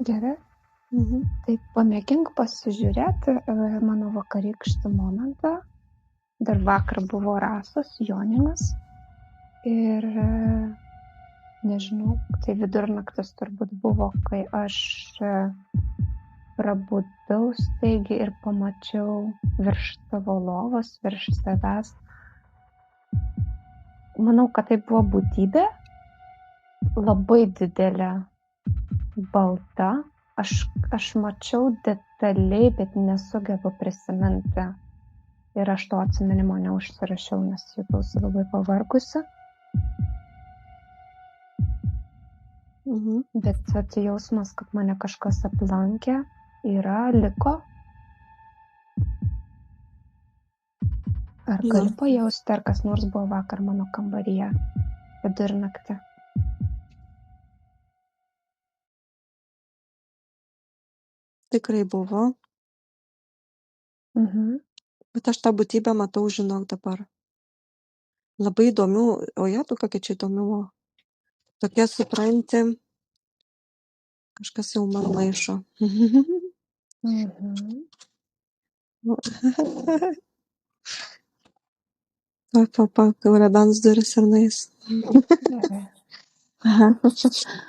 Gerai. Mhm. Tai pamėgink pasižiūrėti mano vakarykštį momentą. Dar vakar buvo Rasos, Joninas. Ir nežinau, tai vidurnaktis turbūt buvo, kai aš prabudau staigiai ir pamačiau virš tavo lovos, virš savęs. Manau, kad tai buvo būtybė, labai didelė, balta. Aš mačiau detaliai, bet nesugebu prisiminti. Ir aš to atsiminimo neužsirašiau, nes jutausi labai pavargusi. Mhm. Bet tai jausmas, kad mane kažkas aplankė, liko. Ar gali pajausti, ar kas nors buvo vakar mano kambaryje vidurnaktį? Tikrai buvo. Bet aš tą būtybę matau, žinok, dabar. Labai įdomių, tu kokia čia įdomių. Tokie supranti, kažkas jau man maišo. Rebens duris ir nais. Gerai.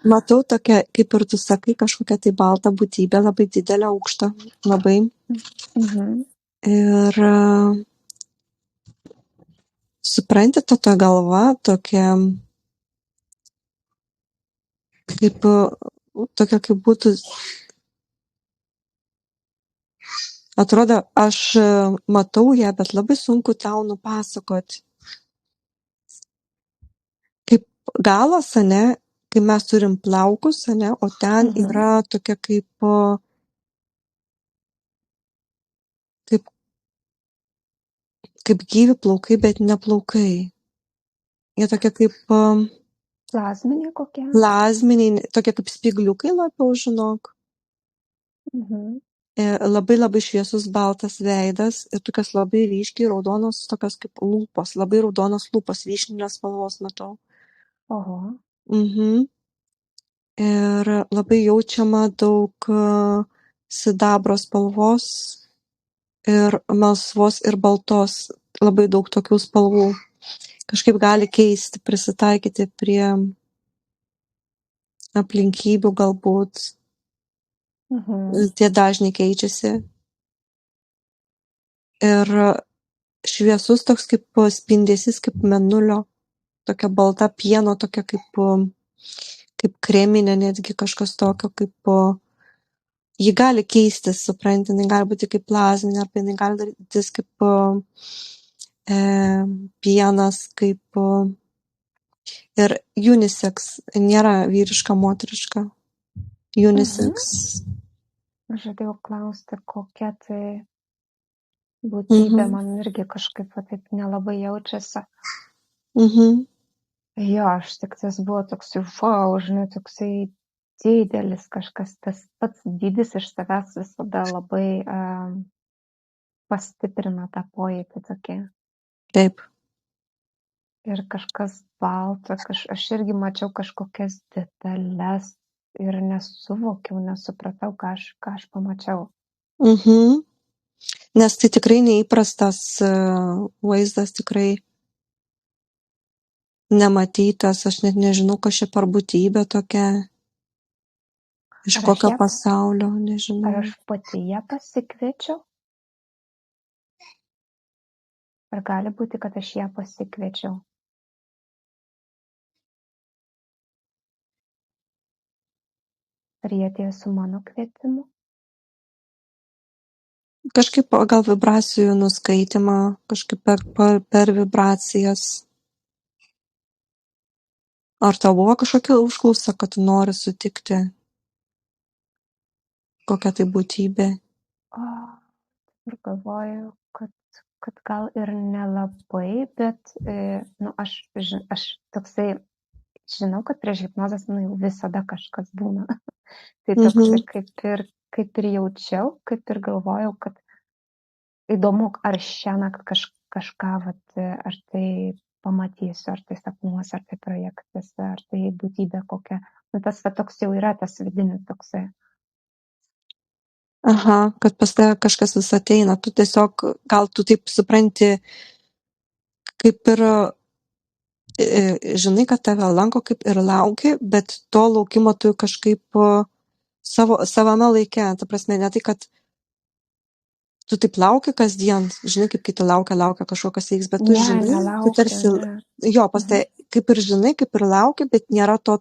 Matau tokia, kaip ir tu sakai, kažkokia tai balta būtybė, labai didelė, aukšta, labai. Ir supranti, to galva tokia, kaip būtų, atrodo, aš matau ją, bet labai sunku tau nupasakoti. Kaip galas, ane, kai mes turim plaukus, ane, o ten yra tokia kaip gyvi plaukai, bet ne plaukai. Jie tokie kaip Plazminiai kokie? plazminiai, tokie kaip spygliukai labiau, žinok. Labai labai šviesus baltas veidas ir tokios labai ryškiai raudonos, tokios kaip lūpos, labai raudonos lūpos, vyšninės spalvos matau. Oho. Ir labai jaučiama daug sidabro spalvos ir melsvos ir baltos, labai daug tokių spalvų. Kažkaip gali keisti, prisitaikyti prie aplinkybių galbūt. Tie dažniai keičiasi. Ir šviesus toks kaip spindesys, kaip mėnulio, tokia balta pieno, tokia kaip kreminė, netgi kažkas tokio, kaip ji gali keistis, supranti, jinai gali būti kaip plazminė, arba jinai gali darytis kaip pienas, kaip ir unisex, nėra vyriška, moteriška. Unisex. Aš žadėjau klausti, kokia tai būtybė, man irgi kažkaip taip nelabai jaučiasi. Jo, aš tik tas buvo toksai, wow, žinai, toksai didelis kažkas, tas pats dydis iš savęs visada labai pastiprina tą pojūtį tokį. Taip. Ir kažkas balta, aš irgi mačiau kažkokias detalės ir nesuvokiau, nesupratau, ką aš pamačiau. Nes tai tikrai neįprastas vaizdas, tikrai nematytas, aš net nežinau, kas čia per būtybė tokia, iš kokio pasaulio, nežinau. Ar aš pati ją pasikviečiau? Ar gali būti, kad aš ją pasikviečiau? Ar jie atėjo su mano kvietimu? Kažkaip gal vibracijų nuskaitimą, kažkaip per vibracijas. Ar tau buvo kažkokia užklausa, kad tu nori sutikti kokią tai būtybę? Ir galvoju, kad gal ir nelabai, bet aš toksai žinau, kad prieš hipnozės jau visada kažkas būna. Tai toksai kaip ir jaučiau, kaip ir galvojau, kad įdomu, ar šiąnakt kažką, ar tai pamatysiu, ar tai sapnuosiu, ar tai projektuose, ar tai būtybė kokia. Tas toks jau yra tas vidinis toksai. Aha, kad pas tave kažkas vis ateina. Tu tiesiog, gal tu taip supranti, kaip ir žinai, kad tave lanko kaip ir lauki, bet to laukimo tu kažkaip savame laike. Ta prasme, ne tai, kad tu taip lauki kasdien, žinai, kaip kiti laukia kažko, kas vyks, bet tu Ne, žinai, tu nelaukiu, tarsi, ne. jo, pas tai kaip ir žinai, kaip ir lauki, bet nėra to,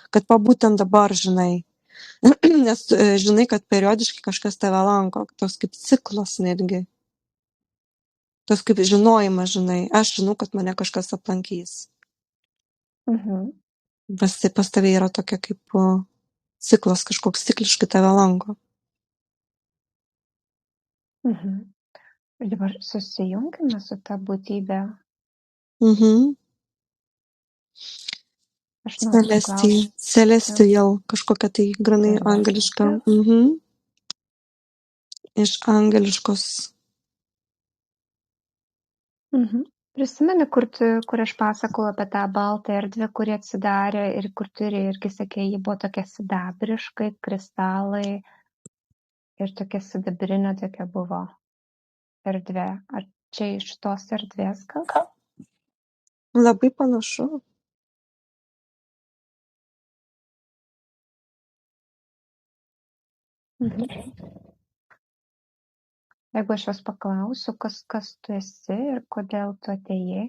kad būtent dabar žinai. Nes žinai, kad periodiškai kažkas tave lanko, tos kaip ciklas netgi. Tos kaip žinojimas, žinai, aš žinau, kad mane kažkas aplankys. Mhm. Pas tave yra tokia kaip ciklas, kažkoks cikliškai tave lanko. Mhm. Ir dabar susijungime su ta būtybė. Mhm. Aš noriu paklausti. Celestial, kažkokia tai granai angeliška. Mhm. Iš angeliškos. Mhm. Prisimeni, kur aš pasakojau apie tą baltą erdvę, kuri atsidarė ir kur turi irgi sakė, ji buvo tokia sidabriškai, kristalai ir tokia sidabrinė tokia buvo erdvė. Ar čia iš tos erdvės gal? Labai panašu. Mhm. Jeigu aš jos paklausiu, kas tu esi ir kodėl tu atėjai,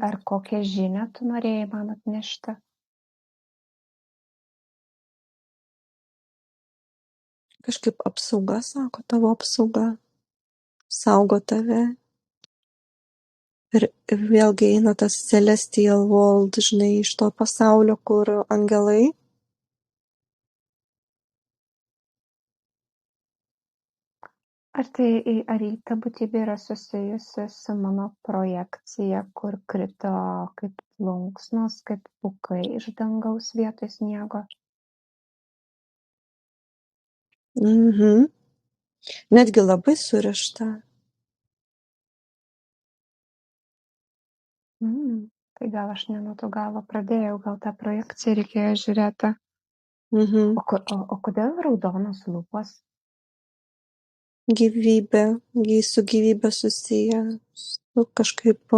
ar kokią žinią tu norėjai man atnešti? Kažkaip apsauga, sako, tavo apsauga. Saugo tave. Ir vėlgi eina tas celestial world, žinai, iš to pasaulio, kur angelai. Ar ta būtybė yra susijusi su mano projekcija, kur krito kaip plunksnos, kaip pūkai iš dangaus vietoj sniego? Mhm. Netgi labai surišta. Tai gal aš ne nuo to galo pradėjau, gal tą projekciją reikėjo žiūrėti. Mhm. O kodėl raudonos lūpos? Gyvybė, su gyvybė susiję, su kažkaip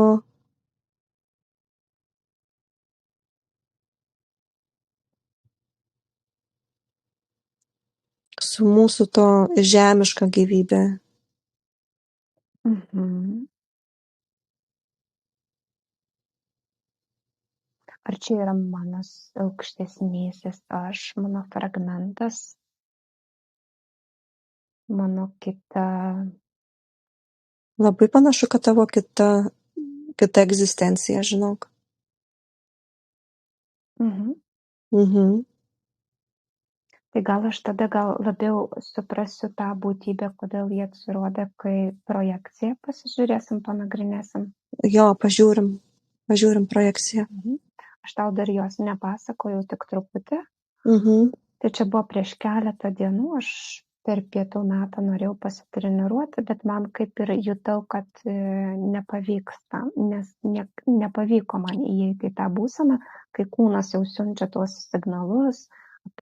su mūsų to žemiška gyvybė. Mhm. Ar čia yra mano aukštesnysis aš, mano fragmentas, mano kita? Labai panašu, kad tavo kita egzistencija, žinok. Mhm. Tai gal aš tada labiau suprasiu tą būtybę, kodėl jie atsirodė, kai projekciją pasižiūrėsim, panagrinėsim. Jo, pažiūrim projekciją. Aš tau dar jos nepasakojau, tik truputį. Mhm. Tai čia buvo prieš keletą dienų, aš per pietų metą norėjau pasitreniruoti, bet man kaip ir jutau, kad nepavyksta, nes nepavyko man įeiti į tą būseną, kai kūnas jau siunčia tuos signalus,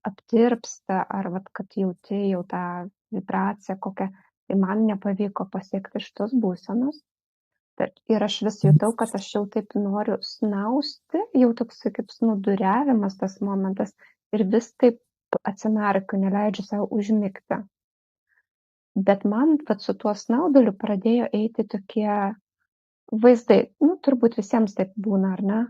aptirpsta, ar kad jauti jau tą vibraciją kokią, tai man nepavyko pasiekti šitos būsenos. Ir aš vis jutau, kad aš jau taip noriu snausti, jau toks kaip snuduriavimas tas momentas ir vis taip atsimerkiu, neleidžiu savo užmigti. Bet man su tuo snauduliu pradėjo eiti tokie vaizdai, turbūt visiems taip būna, ar ne?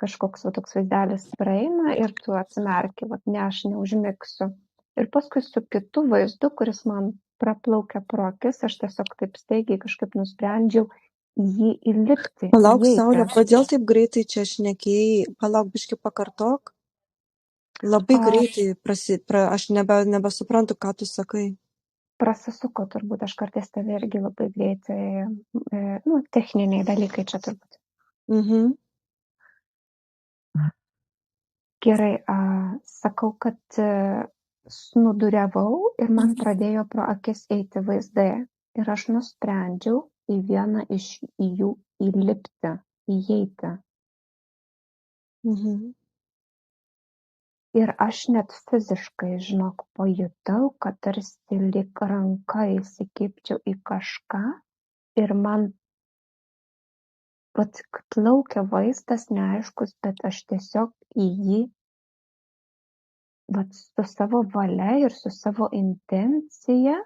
Kažkoks toks vaizdelis praeina ir tu atsimerki, ne, aš neužmigsiu. Ir paskui su kitu vaizdu, kuris man praplaukia pro akis, aš tiesiog taip staigiai kažkaip nusprendžiau jį įlipti. Palauk, Saulė, kodėl taip greitai čia šnekėjai? Palauk, biškį pakartok. Labai greitai aš nebesuprantu, ką tu sakai. Prasisuko turbūt, aš kartais tave irgi labai greitai, techniniai dalykai čia turbūt. Mhm. Gerai, sakau, kad snuduriavau ir man pradėjo pro akis eiti vaizdai. Ir aš nusprendžiau į vieną iš jų įlipti, įeiti. Mhm. Ir aš net fiziškai, žinok, pajutau, kad tarsi lyg ranka įsikibčiau į kažką ir man vat plaukia vaizdas neaiškus, bet aš tiesiog į jį vat su savo valia ir su savo intencija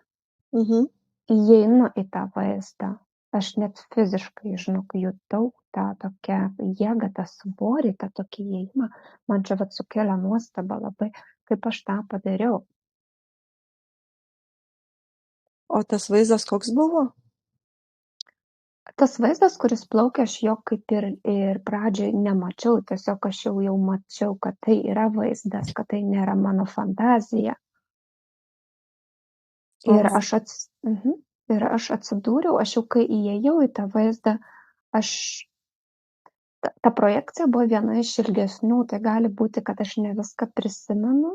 Mhm. įeinu į tą vaizdą. Aš net fiziškai, žinok, jutau tą tokią jėgą, tą svorį, tą tokį įėjimą. Man čia vat sukėlė nuostabą labai, kaip aš tą padariau. O tas vaizdas koks buvo? Tas vaizdas, kuris plaukia, aš jo kaip ir pradžioj nemačiau, tiesiog aš jau mačiau, kad tai yra vaizdas, kad tai nėra mano fantazija. Ir Aha. ir aš atsidūriau, aš jau kai įėjau į tą vaizdą, ta projekcija buvo viena iš ilgesnių, tai gali būti, kad aš ne viską prisimenu,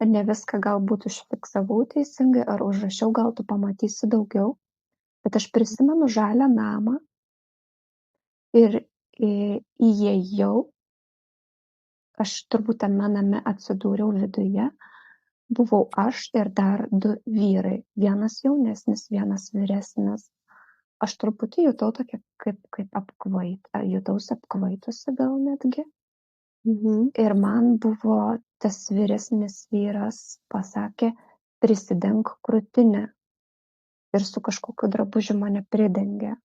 ne viską galbūt užfiksavau teisingai, ar užrašiau, gal tu pamatysi daugiau, bet aš prisimenu žalią namą ir įėjau, aš turbūt tame name atsidūriau viduje, buvau aš ir dar du vyrai, vienas jaunesnis, vienas vyresnis. Aš truputį jutau tokia kaip jutausi apkvaitusi gal netgi. Mhm. Ir man buvo tas vyresnis vyras pasakė, prisidenk krūtinę. Ir su kažkokiu drabužiu mane pridengė.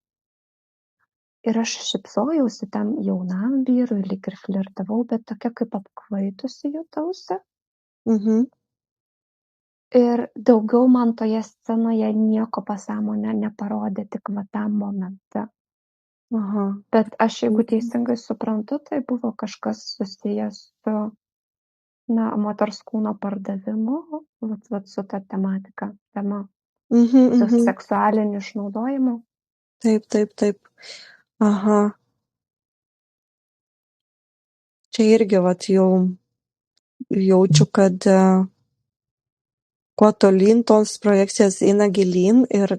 Ir aš šypsojausi tam jaunam vyrui, lyg ir flirtavau, bet tokia kaip apkvaitusi jutausi. Mhm. Ir daugiau man toje scenoje nieko pasąmonė neparodė, tik va tam momente. Aha. Bet aš, jeigu teisingai suprantu, tai buvo kažkas susijęs su moters kūno pardavimu, vat su ta tema, Mhm. su Mhm. seksualiniu išnaudojimu. Taip, taip, taip. Aha. Čia irgi vat jau jaučiu, kad kuo tolyn tos projekcijos eina gilyn ir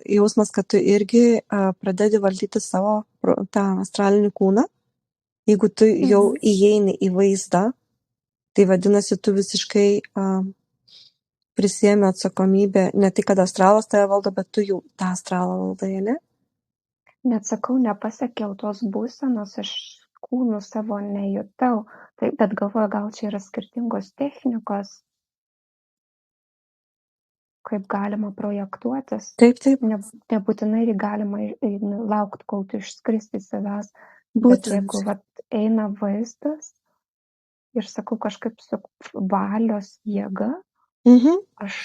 jausmas, kad tu irgi pradedi valdyti savo tą astralinį kūną. Jeigu tu jau įeini į vaizdą, tai vadinasi, tu visiškai prisiemi atsakomybę, ne tik, kad astralas tave valdo, bet tu jau tą astralą valdai, ne? Net sakau, nepasiekiau tos būsenos, aš kūnų savo nejutau, bet galvoju, gal čia yra skirtingos technikos, kaip galima projektuotis. Taip, taip. Nebūtinai galima laukti, kol tu išskristi savęs, bet Būtent. jeigu eina vaizdas ir sakau kažkaip su valios jėga, aš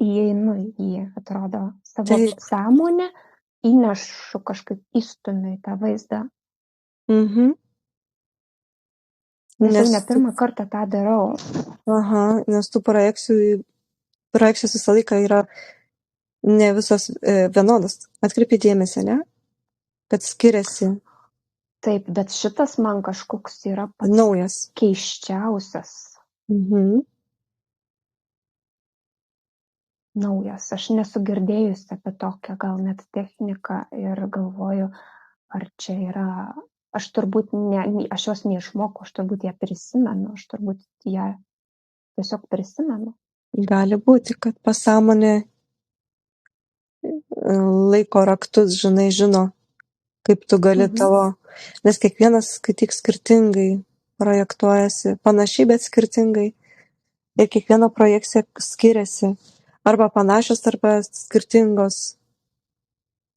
įeinu į jį, atrodo, savo sąmonę, įnešu kažkaip įstumiu į tą vaizdą. Nes jau ne pirmą kartą tą darau. Aha, nes tų projekcijos visą laiką yra ne visos vienodos. Atkreipi dėmesį, ne? Kad skiriasi. Taip, bet šitas man kažkoks yra pats naujas. Keiščiausias. Naujas. Aš nesu girdėjusi apie tokią gal net techniką ir galvoju, ar čia yra, aš turbūt aš jos neišmokau, aš turbūt ją prisimenu, aš turbūt ją tiesiog prisimenu. Gali būti, kad pasąmonė laiko raktus, žino, kaip tu gali tavo, nes kiekvienas skaityk skirtingai projektuojasi, panašiai, bet skirtingai. Ir kiekviena projekcija skiriasi. Arba panašios, arba skirtingos.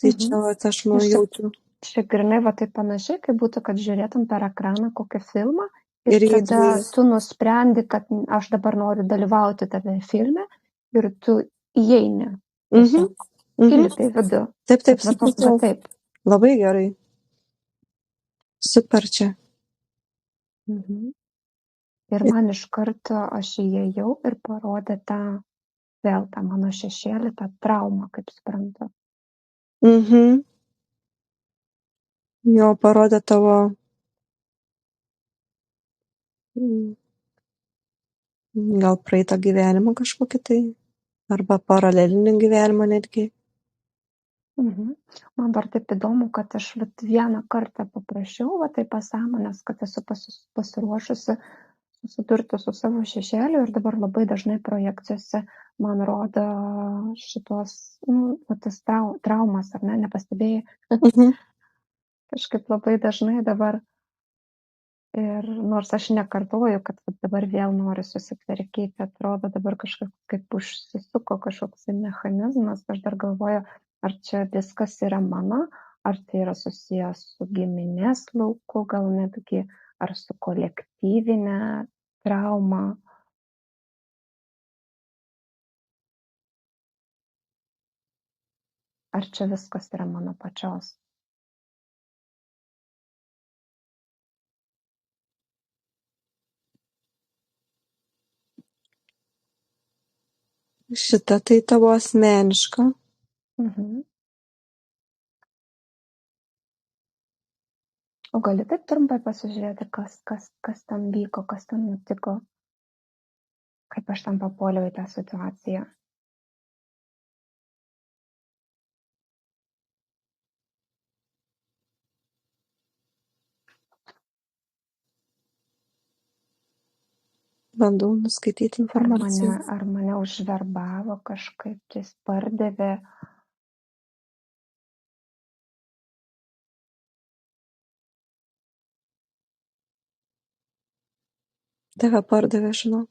Tai čia aš jaučiu. Čia grinai taip panašiai, kaip būtų, kad žiūrėtum per ekraną kokį filmą ir tada tu nusprendi, kad aš dabar noriu dalyvauti tame filme ir tu įeini. Tiesiog įlipi vidų. Taip, supratau. Labai gerai. Super čia. Ir man iš karto aš įėjau ir parodė vėl tą mano šešėlį, tą traumą, kaip suprantu. Jo, parodė tavo gal praeitą gyvenimą kažkokį tai, arba paralelinį gyvenimą netgi. Man dar taip įdomu, kad aš vieną kartą paprašiau, tai pasąmonės, kad esu pasiruošusi susidurti su savo šešėliu ir dabar labai dažnai projekcijose man rodo šitos, tas traumas, ar ne, nepastebėjai, kažkaip labai dažnai dabar. Ir nors aš nekartoju, kad dabar vėl noriu susitvarkyti, atrodo dabar kažkaip kaip užsisuko kažkoks mechanizmas, aš dar galvoju, ar čia viskas yra mano, ar tai yra susijęs su giminės lauku, gal netgi, ar su kolektyvinė trauma. Ar čia viskas yra mano pačios. Šita tai tavo asmeniška. O gali taip trumpai pasižiūrėti, kas ten vyko, kas ten nutiko, kaip aš ten papuoliau į tą situaciją. Bandau nuskaityti informaciją. Ar mane užverbavo kažkaip, tai pardavė. Tave pardavė, žinau.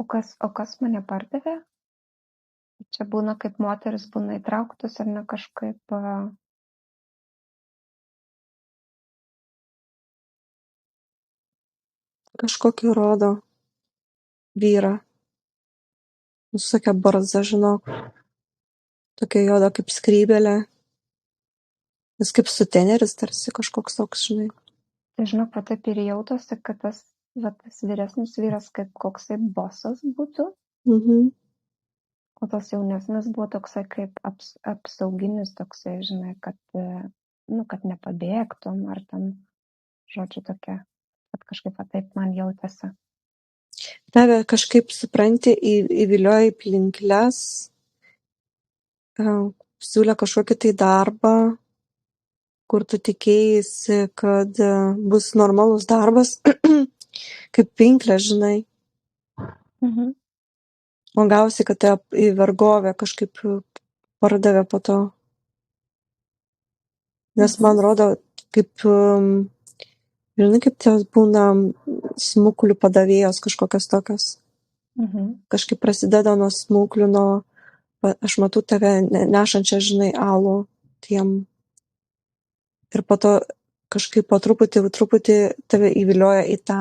O kas mane pardavė? Čia būna, kaip moteris būna įtrauktos ar ne kažkaip. Kažkokį rodo vyrą. Su tokia barzda, žinok. Tokia juoda kaip skrybėlė. Jis kaip suteneris tarsi kažkoks toks, žinai. Tai žinok, taip ir jautosi, kad tas vyresnis vyras kaip koksai bosas būtų. O tas jaunesnis buvo toksai kaip apsauginis toksai, žinai, kad nepabėgtum ar ten, žodžiu, tokia, kad kažkaip taip man jautėsi. Tave kažkaip, supranti, įvilioja į pinkles, siūlė kažkokį tai darbą, kur tu tikėjai, kad bus normalus darbas, kaip pinklė, žinai. O gausi, kad te į vergovę kažkaip pardavė po to. Nes man rodo, kaip, žinai, kaip tos būna smuklių padavėjos kažkokios tokios. Kažkaip prasideda nuo smuklių, aš matau tave nešančią, žinai, alų tiem. Ir po to kažkaip po truputį tave įvilioja į tą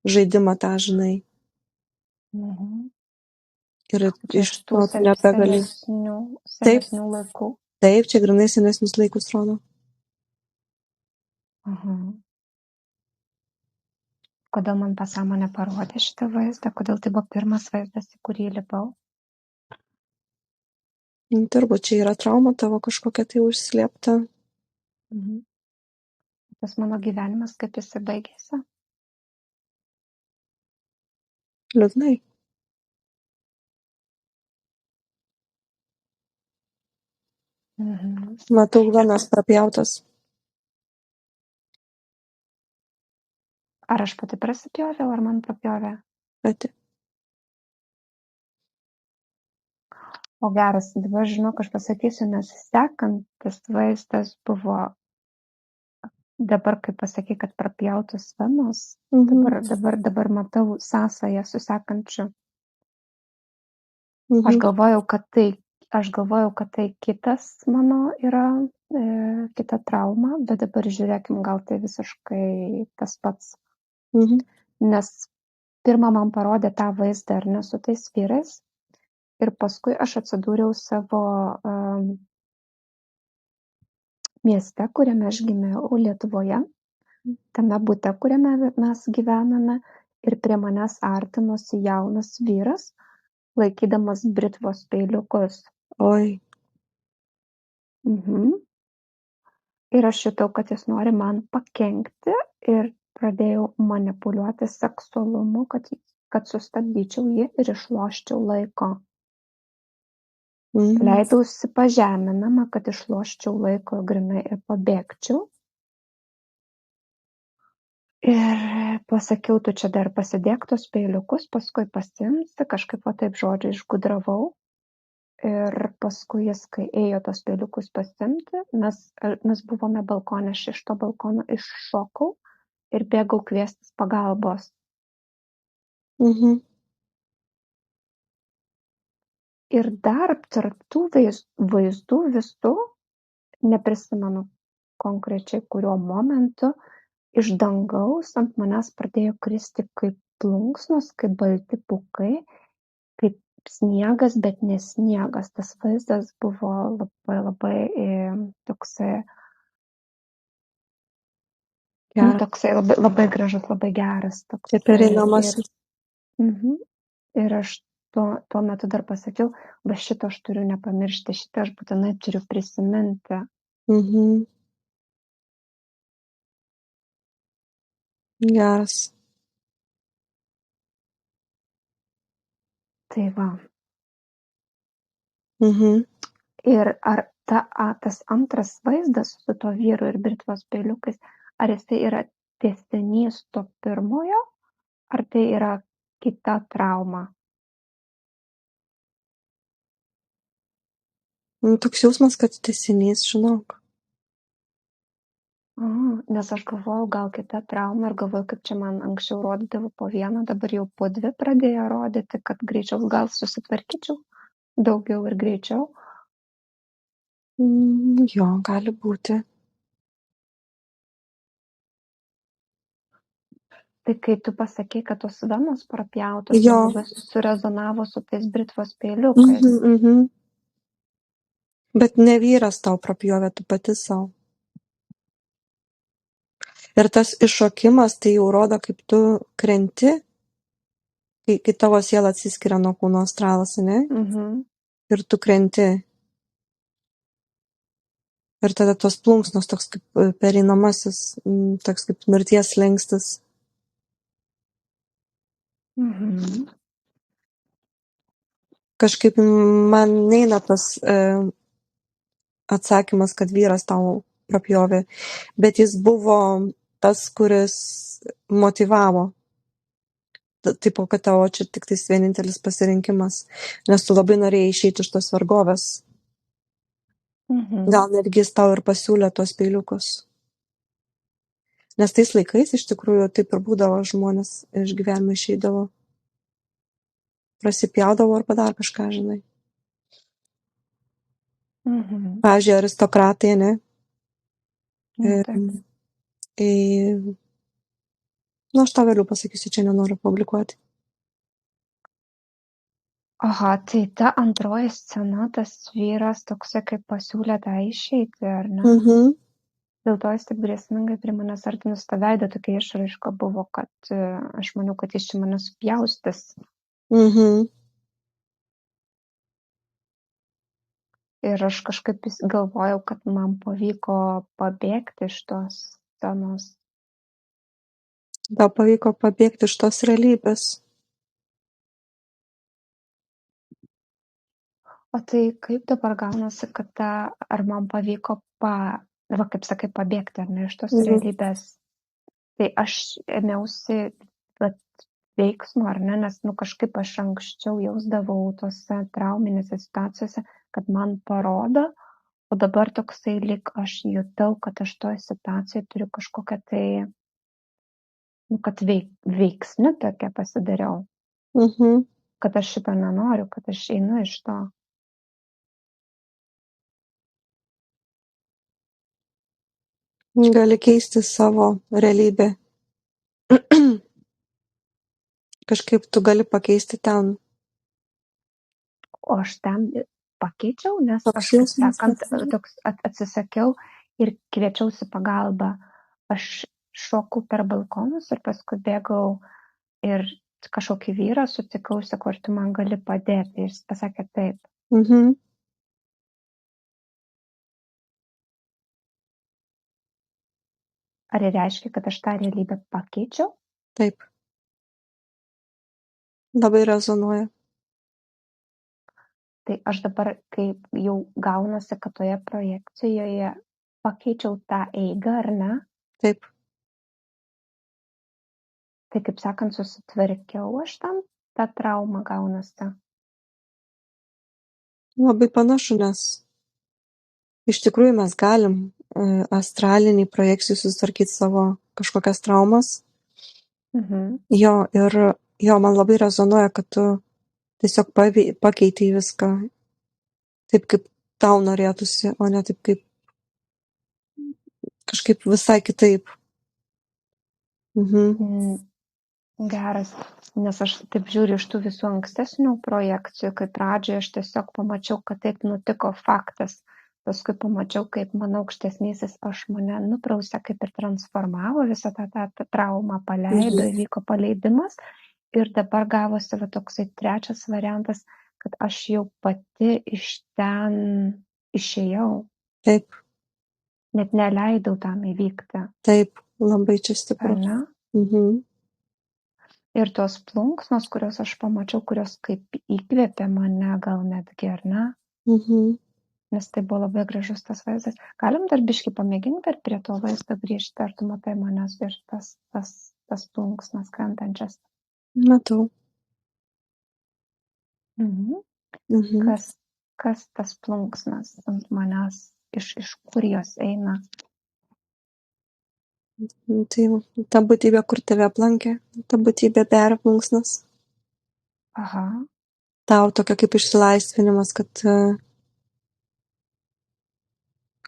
žaidimą, tą, žinai. Ir iš to nebegali. Senesnių laikų. Taip, čia grinai senesnius laikus rodo. Kodėl man pasąmonė parodė šitą vaizdą? Kodėl tai buvo pirmas vaizdas, į kurį lipau? Turbūt čia yra trauma tavo kažkokia tai užslėpta. Tas mano gyvenimas, kaip jisai baigėsi? Liūdnai. Matau, venas prapjautas. Ar aš pati prasipjoviau, ar man prapjovė? Pati. O geras, dabar žinok, aš pasakysiu, nes sekant tas vaizdas buvo, dabar kai pasakai, kad prapjautos venos, dabar matau sąsają su sekančiu. Aš galvojau, kad tai kitas mano yra, kita trauma, bet dabar žiūrėkim, gal tai visiškai tas pats. Nes pirmą man parodė tą vaizdą ar ne su tais vyrais ir paskui aš atsidūriau savo mieste, kuriame aš gimiau, Lietuvoje, tame bute, kuriame mes gyvename ir prie manęs artinosi jaunas vyras, laikydamas britvos peiliukus. Oi. Ir aš jutau, kad jis nori man pakenkti ir pradėjau manipuliuoti seksualumu, kad sustabdyčiau jį ir išloščiau laiko. Leidausi pažeminama, kad išloščiau laiko grynai ir pabėgčiau. Ir pasakiau, tu čia dar pasidėk tos peiliukus, paskui pasiimsi, kažkaip va taip žodžiu išgudravau. Ir paskui jis, kai ėjo tos peiliukus pasiimti, mes buvome balkone, aš iš to balkono iššokau ir bėgau kviestis pagalbos. Ir dar tarp tų vaizdų visų, neprisimenu konkrečiai kuriuo momentu, iš dangaus ant manęs pradėjo kristi kaip plunksnos, kaip balti pūkai, kaip sniegas, bet ne sniegas. Tas vaizdas buvo labai, labai toksai, toksai labai, labai gražus, labai geras. Tai pereinamasis. Ir aš tuo metu dar pasakiau, va šito aš turiu nepamiršti, šitą aš būtinai turiu prisiminti. Geras. Tai va. Ir ar tas antras vaizdas su to vyru ir britvos peiliukais, ar jisai yra tęsinys to pirmojo, ar tai yra kita trauma? Toks jausmas, kad tęsinys, žinok. Nes aš galvojau, gal kita trauma ir galvojau, kaip čia man anksčiau rodydavo po vieną, dabar jau po dvi pradėjo rodyti, kad greičiau gal susitvarkyčiau daugiau ir greičiau. Jo, gali būti. Tai kai tu pasakei, kad tos venos prapjautos, labai surezonavo su tais britvos peiliukais. Bet ne vyras tau prapjovė, tu pati savo. Ir tas iššokimas tai jau rodo, kaip tu krenti, kai tavo siela atsiskiria nuo kūno astralas, ne? Ir tu krenti. Ir tada tos plunksnos toks kaip pereinamasis, toks kaip mirties slenkstis. Kažkaip man neina tas atsakymas, kad vyras tau prapjovė, bet jis buvo tas, kuris motyvavo. Taip, kad tavo čia tik tais vienintelis pasirinkimas, nes tu labai norėjai išeiti iš tos vergovės. Gal netgi jis tau ir pasiūlė tuos peiliukus. Nes tais laikais iš tikrųjų taip ir būdavo, žmonės iš gyvenimo išeidavo. Prasipjaudavo arba dar kažką, žinai. Pavyzdžiui, aristokratai, ne? Aš tau vėliau pasakysiu, čia nenoriu publikuoti. Aha, tai ta antroji scena, tas vyras toksai kaip pasiūlė tą išeiti, ar ne? Dėl to jis taip grėsmingai prie manęs artinus tą veidą, tokia išraiška buvo, kad aš maniau, kad jis čia mane supjaustys. Ir aš kažkaip galvojau, kad man pavyko pabėgti iš tos scenos. Tau pavyko pabėgti iš tos realybės. O tai kaip dabar gaunasi, kad ar man pavyko kaip sakai, pabėgti ar ne iš tos realybės? Tai aš ėmiausi veiksmo, ar ne, nes kažkaip aš anksčiau jausdavau tose trauminėse situacijose, kad man parodo, o dabar toksai lyg aš jutau, kad aš toj situacijai turiu kažkokią tai, kad veiksmi tokia pasidariau, kad aš šito nenoriu, kad aš einu iš to. Gali keisti savo realybę. Kažkaip tu gali pakeisti ten. O aš ten pakeičiau, nes aš, kaip sakant, toks atsisakiau ir kviečiausi pagalbą. Aš šokau per balkonus ir paskui bėgau ir kažkokį vyrą sutikau, sakau, ar tu man gali padėti. Jis pasakė taip. Ar reiškia, kad aš tą realybę pakeičiau? Taip. Labai rezonuoja. Tai aš dabar, kai jau gaunasi, kad toje projekcijoje pakeičiau tą eigą, ar ne? Taip. Tai kaip sakant, susitvarkiau aš tam, tą traumą gaunasi. Labai panašu, nes iš tikrųjų mes galim astraliniai projekcijai susitvarkyti savo kažkokias traumas. Jo, ir jo, man labai rezonuoja, kad tu tiesiog pakeitei viską taip, kaip tau norėtųsi, o ne taip, kaip kažkaip visai kitaip. Geras, nes aš taip žiūriu iš tų visų ankstesnių projekcijų, kai pradžioje aš tiesiog pamačiau, kad taip nutiko faktas. Paskui pamačiau, kaip mano aukštesnysis aš mane nuprausė, kaip ir transformavo visą tą traumą, paleido, įvyko paleidimas. Ir dabar gavosi va toksai trečias variantas, kad aš jau pati iš ten išėjau. Taip. Net neleidau tam įvykti. Taip, labai čia stipru. Ir tos plunksnos, kurios aš pamačiau, kurios kaip įkvėpė mane gal netgi, ar ne? Nes tai buvo labai gražus tas vaizdas. Galim dar biškį pamėginti dar prie to vaizdo grįžti, ar tu matai manęs ir tas plunksnas krentančias? Matau. Kas tas plunksnas ant manęs, iš kur jos eina? Tai ta būtybė, kur tave aplankė, ta būtybė beria plunksnas. Aha. Tau tokia kaip išsilaisvinimas, kad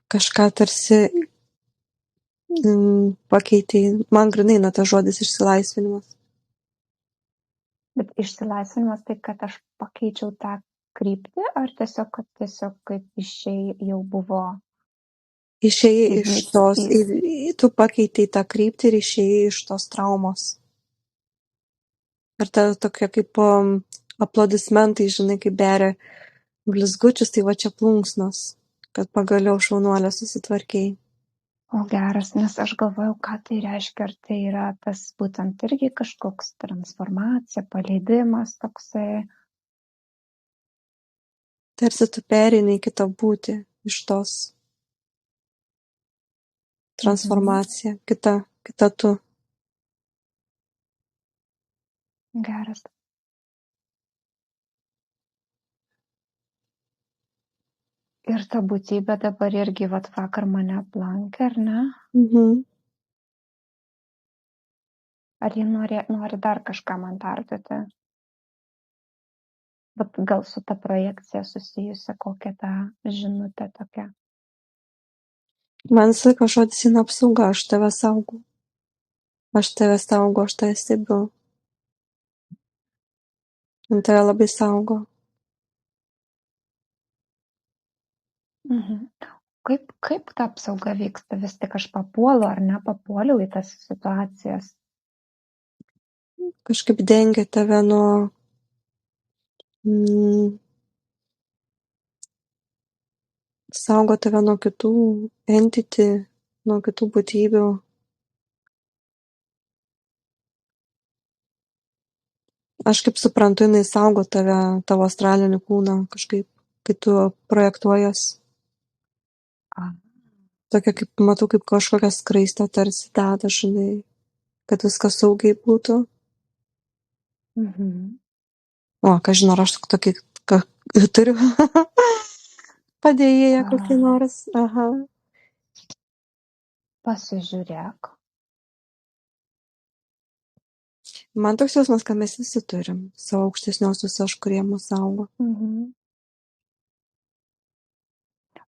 kažką tarsi pakeitei. Man grinai na tas žodis išsilaisvinimas. Bet išsilaisvinimas tai, kad aš pakeičiau tą kryptį, ar tiesiog, kad tiesiog kaip išėjai jau buvo? Išėjai iš tos, tu pakeitei tą kryptį ir išėjai iš tos traumos. Ir ta tokia kaip aplodismentai, žinai, kaip beria blizgučius, tai va čia plunksnos, kad pagaliau šaunuolė susitvarkiai. O geras, nes aš galvojau, ką tai reiškia, ar tai yra tas būtent irgi kažkoks transformacija, paleidimas toksai. Tarsi tu pereini į kitą būtį iš tos transformacija, kita tu. Geras. Ir ta būtybė dabar irgi vakar mane aplankė, ar ne? Ar ji nori dar kažką man perduoti? Bet gal su ta projekcija susijusi kokia ta žinutė tokia? Man sako žodis į apsaugą, aš tave saugau. Aš tave saugo, aš tave stebiu. Man tave labai saugo. Kaip ta apsauga vyksta? Vis tik aš papuolu ar nepapuoliau į tas situacijas? Kažkaip dengia tave nuo saugo tave nuo kitų entity, nuo kitų būtybių. Aš kaip suprantu, jinai saugo tave, tavo astralinį kūną kažkaip, kai tu projektuojas. Tokia kaip, matau, kaip kažkokią skraistę tarsi deda, žinai, kad viskas saugiai būtų. O, ką žinau, aš tokį turiu padėjėją kokį nors. Aha. Pasižiūrėk. Man toks jausmas, kad mes visi turim savo aukštesniosius aš, kurie mus saugo.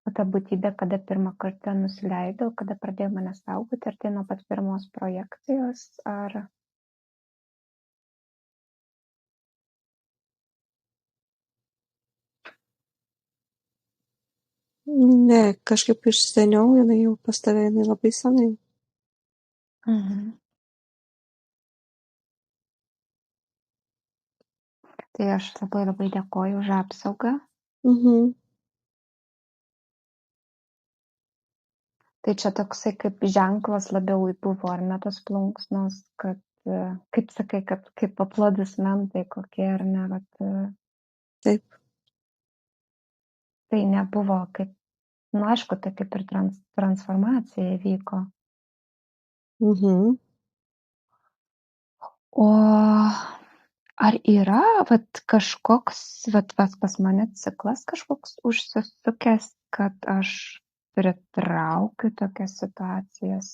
O ta būtybė, kada pirmą kartą nusileido, kada pradėjo mane saugoti, ar tai nuo pat pirmos projekcijos, ar... Ne, kažkaip iš seniau, jinai jau pas tave, jinai labai senai. Tai aš labai dėkoju už apsaugą. Tai čia toksai kaip ženklas labiau buvo, ar ne tos plunksnos, kad, kaip sakai, kad kaip aplodismentai kokie, ar ne, vat... Taip. tai nebuvo kaip, nu aišku, tai kaip ir transformacija vyko. Mhm. O ar yra vat kažkoks, vat pas mane ciklas kažkoks užsisukęs, kad aš pritraukiu tokias situacijas?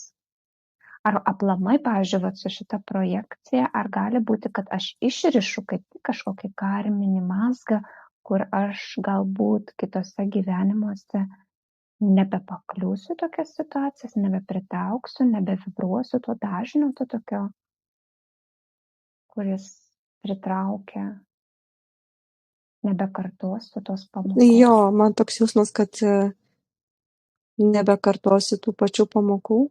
Ar aplamai, pavyzdžiui, vat su šita projekcija, ar gali būti, kad aš išrišu kaip tik kažkokį karminį mazgą, kur aš galbūt kitose gyvenimuose nebepakliūsiu tokias situacijas, nebepritrauksiu, nebevibruosiu to dažnio, to tokio, kuris pritraukia, nebekartosiu tos pamokos. Jo, man toks jausmas, kad nebekartosi tų pačių pamokų.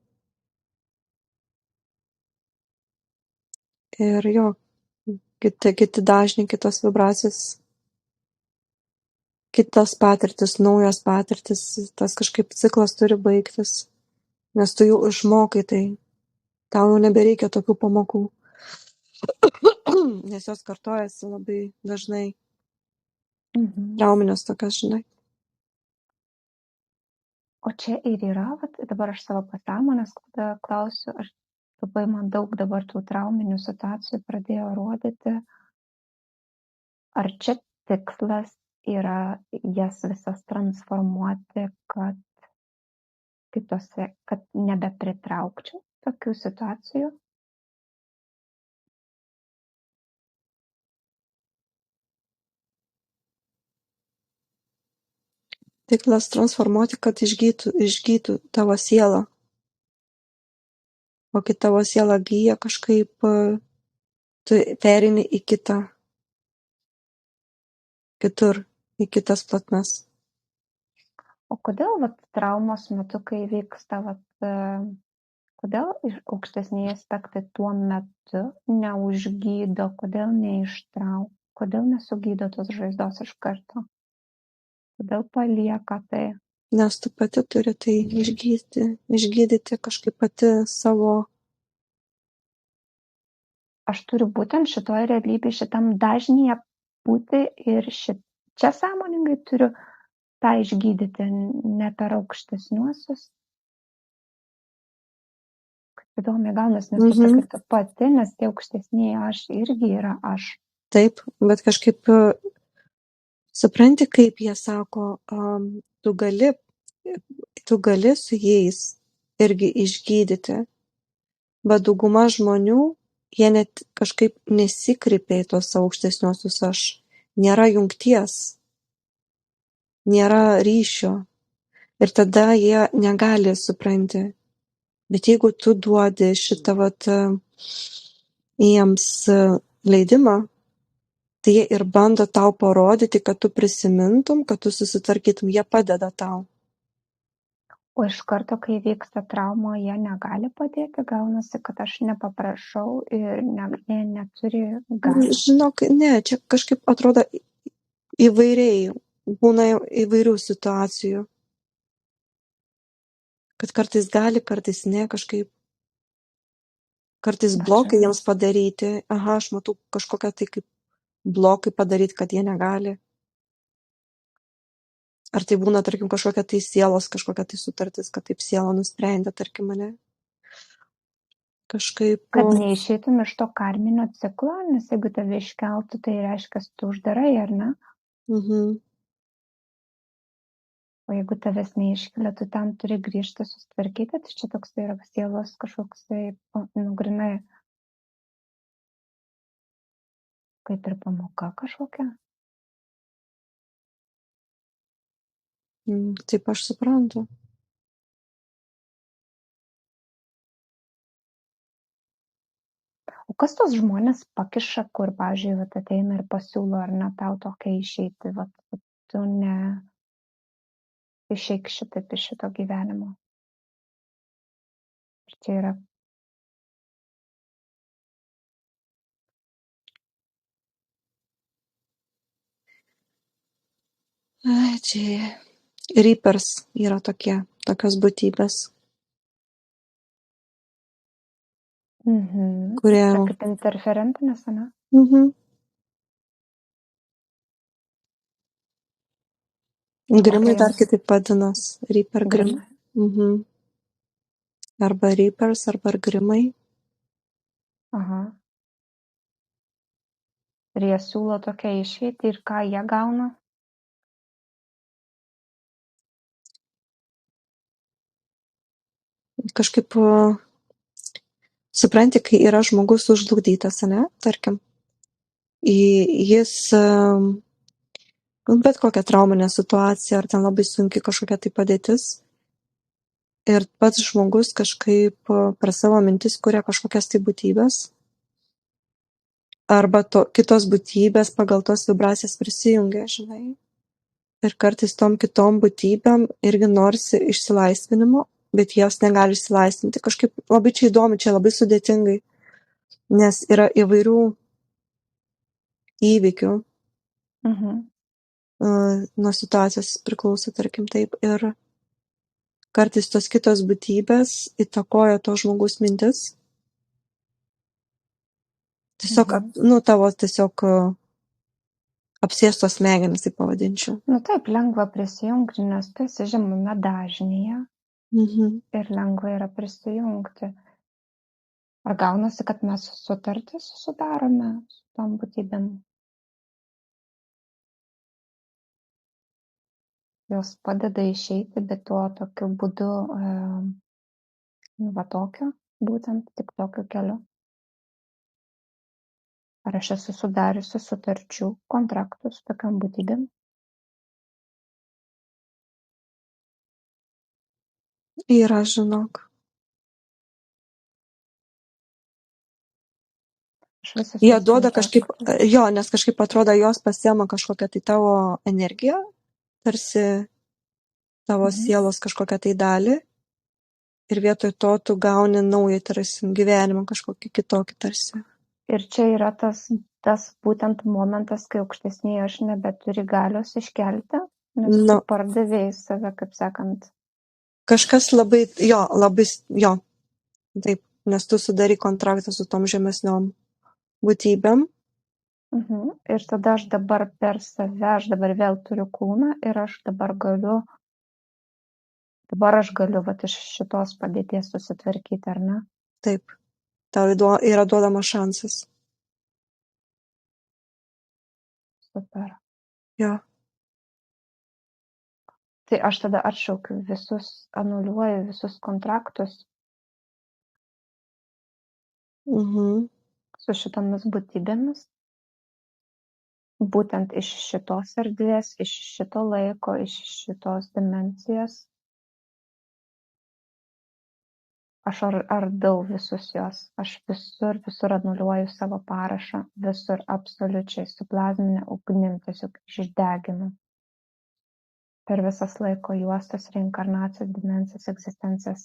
Ir jo, kiti dažniai, kitos vibracijos, kitos patirtis, naujos patirtis, tas kažkaip ciklas turi baigtis, nes tu jau išmokai tai, tau jau nebereikia tokių pamokų, nes jos kartojasi labai dažnai, trauminės tokios, žinai. O čia ir yra, vat, dabar aš savo pasąmonės klausiu, aš labai man daug dabar tų trauminių situacijų pradėjo rodyti, ar čia tikslas yra jas visas transformuoti, kad kitose, kad nebepritraukčiau tokių situacijų? Tikslas transformuoti, kad išgytų tavo sielą. O kai tavo siela gyja, kažkaip tu perini į kitur, į kitas plotmes. O kodėl vat, traumos metu, kai vyksta, kodėl aukštesniai aspektai tuo metu neužgydo, kodėl neištraukia, kodėl nesugydo tos žaizdos iš karto? Kodėl palieka tai? Nes tu pati turi tai išgydyti kažkaip pati savo. Aš turiu būtent šitoje realybėje, šitam dažnyje būti ir čia sąmoningai turiu tą išgydyti, ne per aukštesniuosius. Kaip įdomi gaunas, nes tu sakai tu pati, nes tie aukštesniai aš irgi yra aš. Taip, bet kažkaip supranti, kaip jie sako, tu gali su jais irgi išgydyti, bet dauguma žmonių, jie net kažkaip nesikreipia į tos aukštesniuosius aš. Nėra jungties, nėra ryšio ir tada jie negali, supranti. Bet jeigu tu duodi šitą jiems leidimą, tai jie ir bando tau parodyti, kad tu prisimintum, kad tu susitvarkytum, jie padeda tau. O iš karto, kai vyksta trauma, jie negali padėti, gaunasi, kad aš nepaprašau ir jie neturi galios. Žinok, ne, čia kažkaip atrodo įvairiai, būna įvairių situacijų. Kad kartais gali, kartais ne, kažkaip. Kartais blokai jiems padaryti. Aha, aš matau kažkokią tai kaip blokai padaryti, kad jie negali. Ar tai būna, tarkim, kažkokia tai sielos, kažkokia tai sutartis, kad taip siela nusprendė, tarkim, mane. Kažkaip. Kad neišeitum iš to karminio ciklo, nes jeigu tave iškeltų, tai reiškia, tu uždarai, ar ne? O jeigu tavęs neiškelia, tu ten turi grįžti, susitvarkyti, tai čia toks tai yra sielos kažkoks tai, grinai, kaip ir pamoka kažkokia. Taip aš suprantu. O kas tos žmonės pakiša, kur, pavyzdžiui, vat ateina ir pasiūlo, ar ne tau tokia išeiti, vat tu ne išeik šitaip iš šito gyvenimo. Ir čia yra. Čia Reapers yra tokios būtybės. Kurie. Čia kaip interferentinės, ne? Grimai dar kitaip vadinas. Reaper Grim. Grimai. Arba Reapers, arba Grimai. Aha. Ir jie siūlo tokią išeitį ir ką jie gauna? Kažkaip supranti, kai yra žmogus užlugdytas, ne, tarkim. Jis bet kokia trauminė situacija, ar ten labai sunki kažkokia tai padėtis. Ir pats žmogus kažkaip per savo mintis kuria kažkokias tai būtybės. Arba kitos būtybės pagal tos vibracijas prisijungia, žinai. Ir kartais tom kitom būtybėm irgi norisi išsilaisvinimo, bet jos negali išsilaisvinti. Kažkaip labai čia įdomu, čia labai sudėtingai, nes yra įvairių įvykių. Nuo situacijos priklauso, tarkim, taip. Ir kartais tos kitos būtybės įtakoja to žmogus mintis. Tiesiog, tavo tiesiog apsėstos smegenis, taip pavadinčiau. Taip, lengva prisijungti, nes tu esi žemame dažnyje ir lengva yra prisijungti. Ar gaunasi, kad mes sutartis sudarome su tom būtybėm? Jos padeda išeiti, bet tuo tokiu būdu, būtent tik tokiu keliu. Ar aš esu sudariusi sutarčių, kontraktų su tokiam būtybėm? Yra, žinok. Jie duoda kažkaip, nes kažkaip atrodo, jos pasiema kažkokią tai tavo energiją, tarsi tavo sielos kažkokią tai dalį, ir vietoj to tu gauni naują, tarsi, gyvenimą kažkokį kitokį tarsi. Ir čia yra tas būtent momentas, kai aukštesniai aš nebeturi galios iškelti, nes tu pardavėjai save, kaip sakant. Kažkas labai, taip, nes tu sudari kontraktą su tom žemesniom būtybėm. Ir tada aš dabar per save, aš dabar vėl turiu kūną ir aš dabar galiu iš šitos padėties susitvarkyti, ar ne? Taip, tau yra duodamas šansas. Super. Jo. Tai aš tada atšaukiu anuliuoju visus kontraktus su šitomis būtybėmis, būtent iš šitos erdvės, iš šito laiko, iš šitos dimensijos. Aš ardau visus jos, aš visur anuliuoju savo parašą, visur absoliučiai su plazminė ugnim tiesiog išdeginu. Per visas laiko juostas, reinkarnacijas, dimensijas, egzistencijas.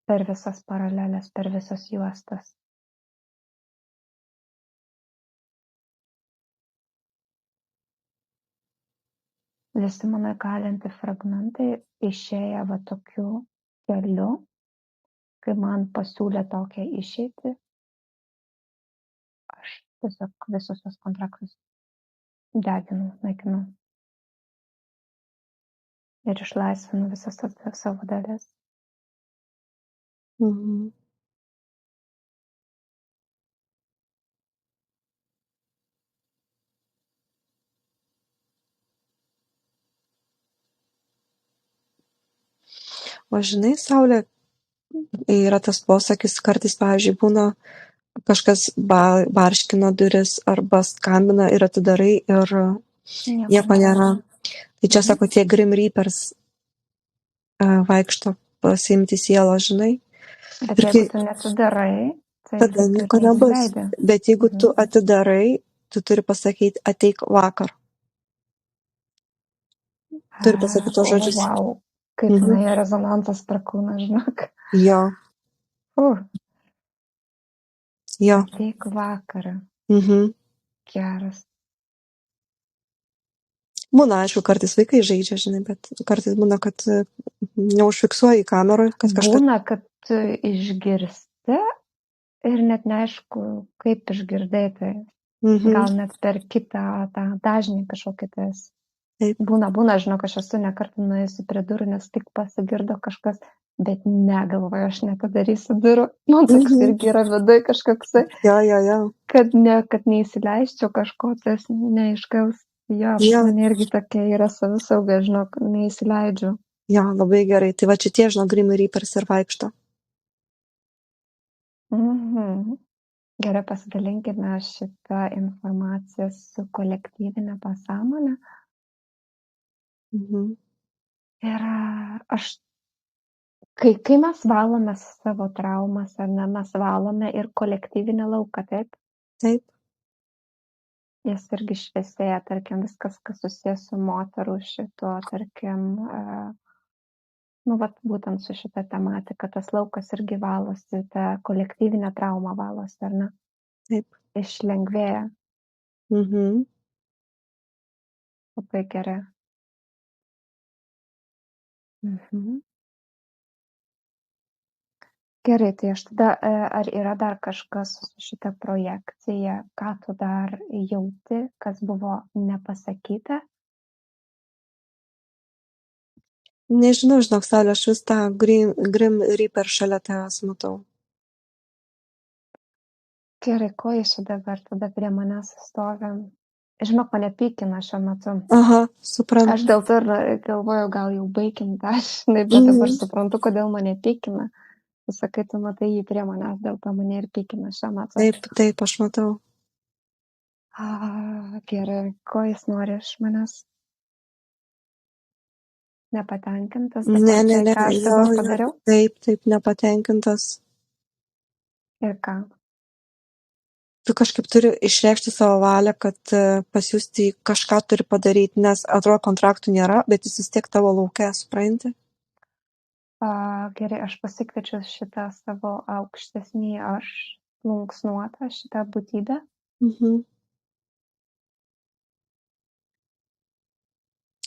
Per visas paralelės, per visas juostas. Visi mano įkalinti fragmentai išėję va tokiu keliu, kai man pasiūlė tokią išeitį, aš tiesiog visus tos kontraktus deginu, naikinu. Ir išlaisvinu visas tas savo dalis. O žinai, Saulė, yra tas posakis, kartais, pavyzdžiui, būna kažkas barškina duris arba skambina ir atidarai ir nieko nėra. Tai čia sako, tie Grim Reapers vaikšto pasiimti sielą, žinai. Bet jeigu tu neatidarai, tai tada nieko nebus. Bet jeigu tu atidarai, tu turi pasakyti, ateik vakar. Turi pasakyti tos žodžius. Wow. Kaip jinai rezonansas per kūną, žinok. Jo. Jo. Ateik vakarą. Geras. Būna, aišku, kartais vaikai žaidžia, žinai, bet kartais būna, kad neužfiksuoji kameroje, kad kažkas... Būna, kad tu išgirsti ir net neaišku, kaip išgirdai tai. Mhm. gal net per kitą tą dažnį kažkokį tais. Taip. Būna, žinok, aš esu nekartą nuėjusi prie durų, nes tik pasigirdo kažkas, bet negalvoju, aš nepadarysiu durų. Man toks irgi yra vidai kažkoksai, Jo. kad neįsileisčiau kažko, tas neaiškaus. Jo, Jo. man irgi tokia yra savisauga, žinok, neįsileidžiu. Jo, labai gerai. Tai va šitie, žinok, Grim Reapers ir vaikšto. Mhm. Gerai, pasidalinkime šitą informaciją su kolektyvinė pasąmonė. Mhm. Ir kai mes valome savo traumas, ar ne, mes valome ir kolektyvinį lauką, taip? Taip. Jis irgi šviesėja, tarkim, viskas, kas susijęs su moterų šituo, tarkim, vat būtent su šita tematika, tas laukas irgi valosi, ta kolektyvinė trauma valosi, ar ne? Taip. Išlengvėja. Mhm. Labai gerai. Mhm. Gerai, tai aš tada, ar yra dar kažkas su šita projekcija, ką tu dar jauti, kas buvo nepasakyta? Nežinau, žinok, Saulė, aš vis tą Grim Reaper šalia tavęs matau. Gerai, ko jis čia dabar tada prie manęs stovi? Žinok, mane pykina šiuo metu. Aha, suprantu. Aš dėl to ir galvoju, gal jau baigim tą, žinai, bet dabar suprantu, kodėl mane pykina. Tu sakai, tu matai jį prie manęs, dėl to mane ir pykina šiuo metu. Taip, aš matau. Gerai, ko jis nori iš manęs? Nepatenkintas Ne, dabar tai, ką aš dabar padariau? Taip, nepatenkintas. Ir ką? Tu kažkaip turi išreikšti savo valią, kad pas jūs tai kažką turi padaryti, nes atrodo kontraktų nėra, bet jis vis tiek tavo laukia, supranti? Gerai, aš pasikviečiu šitą savo aukštesnį aš, plunksnuotą šitą būtybę. Mhm.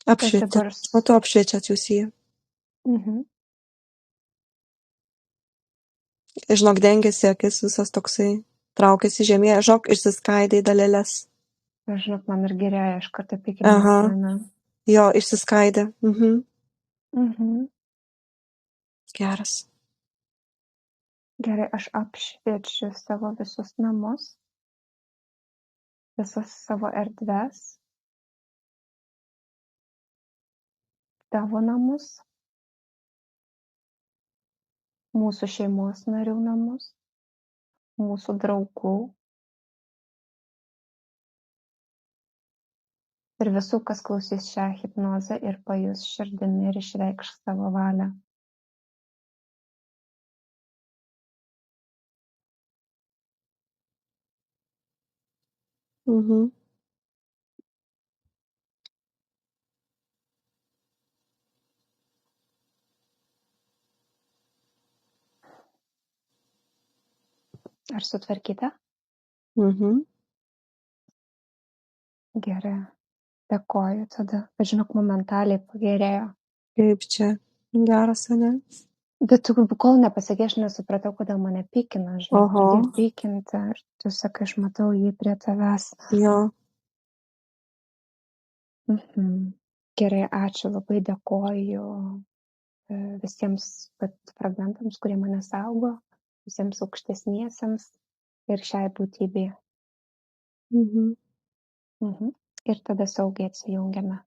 Apšvietė. dabar Matau, apšviečiat jūs jį. Mhm. Žinok, dengiasi akis visas toksai, traukiasi žemėje, žinok, išsiskaidai dalelės. Ir žinok, man ir gerėja iš karto pykinimas Aha. mane. Jo, išsiskaidė. Mhm. Mhm. Geras. Gerai, aš apšviečiu savo visus namus, visas savo erdves, tavo namus, mūsų šeimos narių namus, mūsų draugų ir visų, kas klausys šią hipnozę ir pajus širdimi ir išreikš savo valią. Mhm. Ar sutvarkyta? Mhm. Gerai. Dėkoju tada. Bet žinok, momentaliai pagerėjo. Kaip čia? Geras, ane? Bet tu, kol nepasakė, aš nesupratau, kodėl mane pykina, žinok, Oho. pradėjo pykinti. Ir tu sakai, aš matau jį prie tavęs. Jo. Mhm. Gerai, ačiū, labai dėkoju visiems fragmentams, kurie mane saugo, visiems aukštesniesiems ir šiai būtybei. Mhm. Ir tada saugiai atsijungiame.